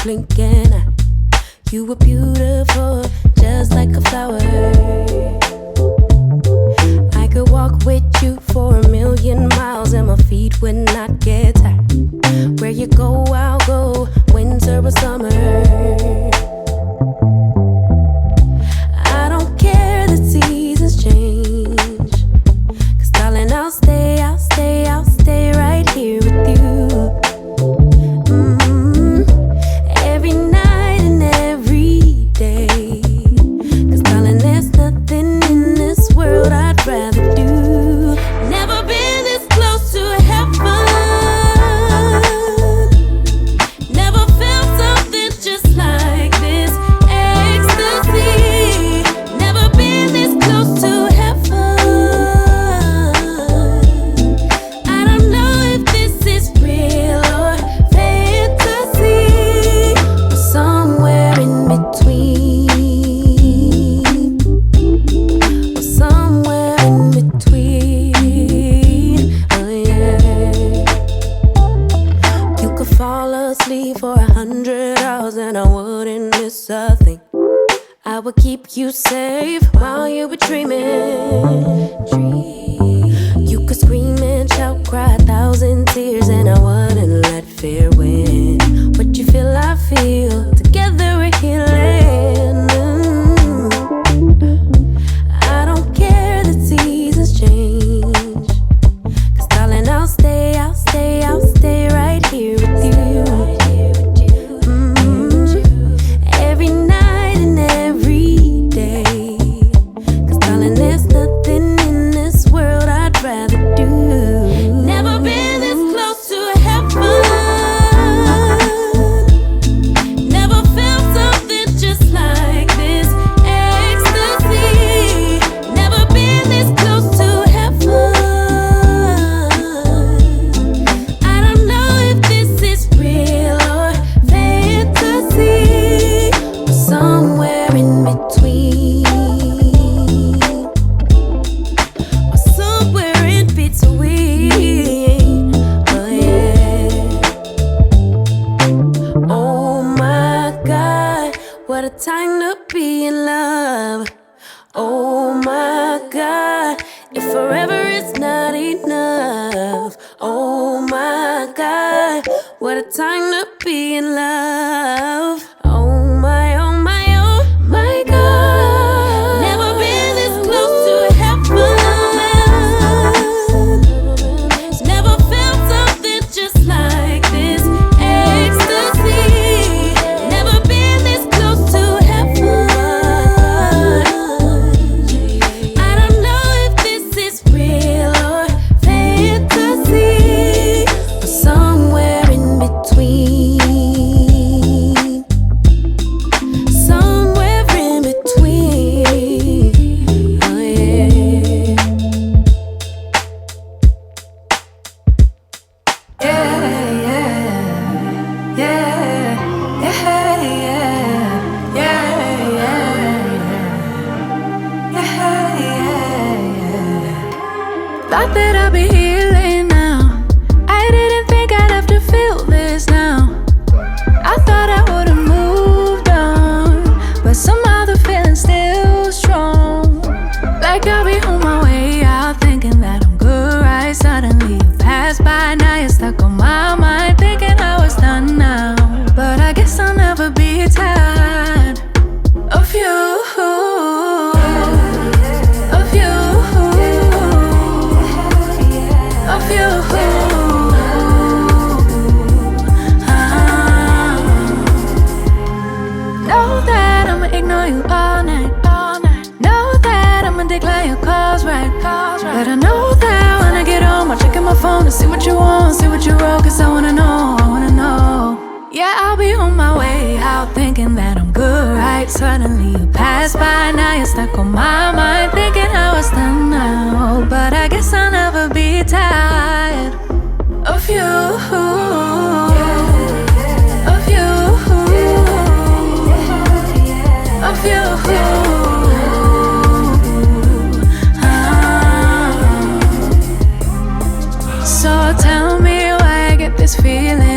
blinking eye. You were beautiful, just like a flower. I could walk with you for 1,000,000 miles and my feet would not get tired. Where you go, I'll go, winter or summer. I don't care that seasons change, 'cause darling, I'll stay right here with you. Every night and every day, 'cause darling, there's nothing in this world I'd rather do. Never been this close to heaven, never felt something just like this ecstasy. Never been this close to heaven. I don't know if this is real or fantasy, or somewhere in between, or somewhere in between. Oh yeah. You could fall asleep for 100 hours and I wouldn't miss a thing. I would keep you safe while you were dreaming. You could scream and shout, cry 1,000 tears, and I wouldn't let fear win. What you feel, I feel. Together we're healing. I don't care that seasons change, 'cause darling, I'll stay right here with you. Every night and every day, 'cause darling, there's nothing in this world I'd rather do. Never been this close to heaven, never felt something just like this ecstasy. Never been this close to heaven. I don't know if this is real or fantasy, or somewhere in between, or somewhere in between. Oh yeah. Oh my God, what a time to be in love. Oh my God, if forever is not enough. Oh my God, what a time to be in love. Oh my, oh my, oh my God. Never been this close to heaven, never felt something just like this ecstasy. Never been this close to heaven. I don't know if this is real or fantasy, or somewhere in between, somewhere in between. Oh yeah. Yeah, yeah, yeah, yeah, yeah, yeah, yeah. Thought that I'd be healing now. I didn't think I'd have to feel this now. I thought I would've moved on, but somehow the feeling's still strong. Like I'll be on my way out, thinking that I'm good, right? Suddenly you pass by, now you're stuck on my mind, thinking I was done now. But I guess I'll never be tired of you, of you, of you. Know that I'ma ignore you all night. Know that I'ma decline your calls, right? But I know that when I get home, I'll check in my phone to see what you want, see what you wrote, 'cause I wanna know. Yeah, I'll be on my way out, thinking that I'm good, right? Suddenly you pass by, now you're stuck on my mind, thinking I was done now. But I guess I'll never be tired of you, of you, of you. So tell me why I get this feeling